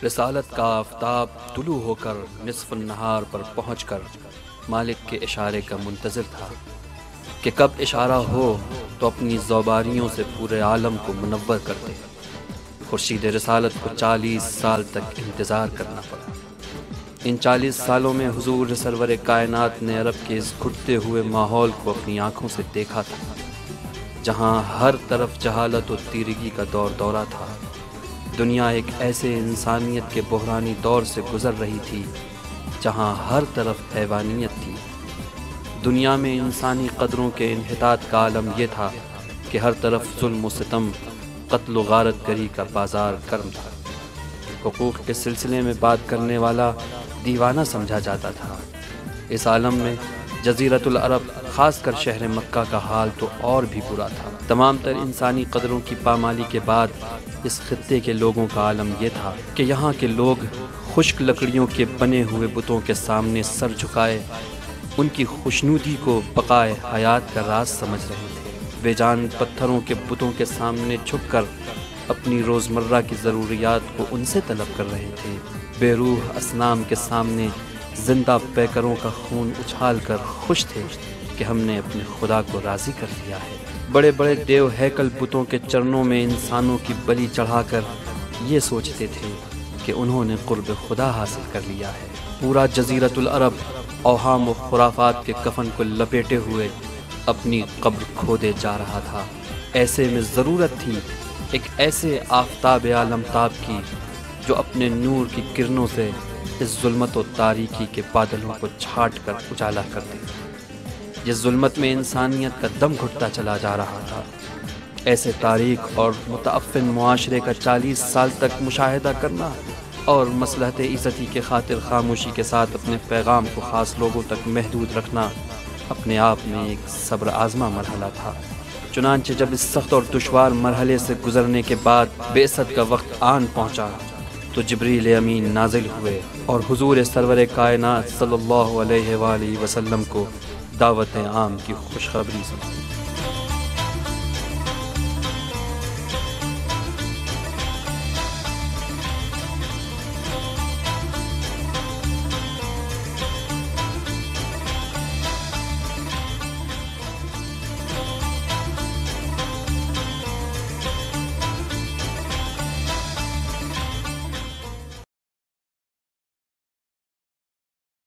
رسالت کا آفتاب طلوع ہو کر نصف النہار پر پہنچ کر مالک کے اشارے کا منتظر تھا کہ کب اشارہ ہو تو اپنی زوباریوں سے پورے عالم کو منور کر دے۔ خورشید رسالت کو 40 سال تک انتظار کرنا پڑا۔ ان 40 سالوں میں حضور سرور کائنات نے عرب کے اس گھٹتے ہوئے ماحول کو اپنی آنکھوں سے دیکھا تھا، جہاں ہر طرف جہالت و تیرگی کا دور دورہ تھا۔ دنیا ایک ایسے انسانیت کے بحرانی دور سے گزر رہی تھی جہاں ہر طرف حیوانیت تھی۔ دنیا میں انسانی قدروں کے انحطاط کا عالم یہ تھا کہ ہر طرف ظلم و ستم، قتل و غارت گری کا بازار گرم تھا۔ حقوق کے سلسلے میں بات کرنے والا دیوانہ سمجھا جاتا تھا۔ اس عالم میں جزیرۃ العرب، خاص کر شہر مکہ کا حال تو اور بھی برا تھا۔ تمام تر انسانی قدروں کی پامالی کے بعد اس خطے کے لوگوں کا عالم یہ تھا کہ یہاں کے لوگ خشک لکڑیوں کے بنے ہوئے بتوں کے سامنے سر جھکائے ان کی خوشنودی کو بقائے حیات کا راز سمجھ رہے تھے۔ بے جان پتھروں کے بتوں کے سامنے جھک کر اپنی روزمرہ کی ضروریات کو ان سے طلب کر رہے تھے۔ بے روح اصنام کے سامنے زندہ پیکروں کا خون اچھال کر خوش تھے کہ ہم نے اپنے خدا کو راضی کر لیا ہے۔ بڑے بڑے دیو ہیکل بتوں کے چرنوں میں انسانوں کی بلی چڑھا کر یہ سوچتے تھے کہ انہوں نے قرب خدا حاصل کر لیا ہے۔ پورا جزیرۃ العرب اوہام و خرافات کے کفن کو لپیٹے ہوئے اپنی قبر کھودے جا رہا تھا۔ ایسے میں ضرورت تھی ایک ایسے آفتاب عالمتاب کی جو اپنے نور کی کرنوں سے اس ظلمت و تاریکی کے بادلوں کو چھاٹ کر اجالا کر دے۔ جس ظلمت میں انسانیت کا دم گھٹتا چلا جا رہا تھا، ایسے تاریک اور متعفن معاشرے کا 40 سال تک مشاہدہ کرنا اور مصلحت عزتی کے خاطر خاموشی کے ساتھ اپنے پیغام کو خاص لوگوں تک محدود رکھنا اپنے آپ میں ایک صبر آزما مرحلہ تھا۔ چنانچہ جب اس سخت اور دشوار مرحلے سے گزرنے کے بعد بعثت کا وقت آن پہنچا تو جبریل امین نازل ہوئے اور حضور سرور کائنات صلی اللہ علیہ وآلہ وسلم کو دعوت عام کی خوشخبری سنائی۔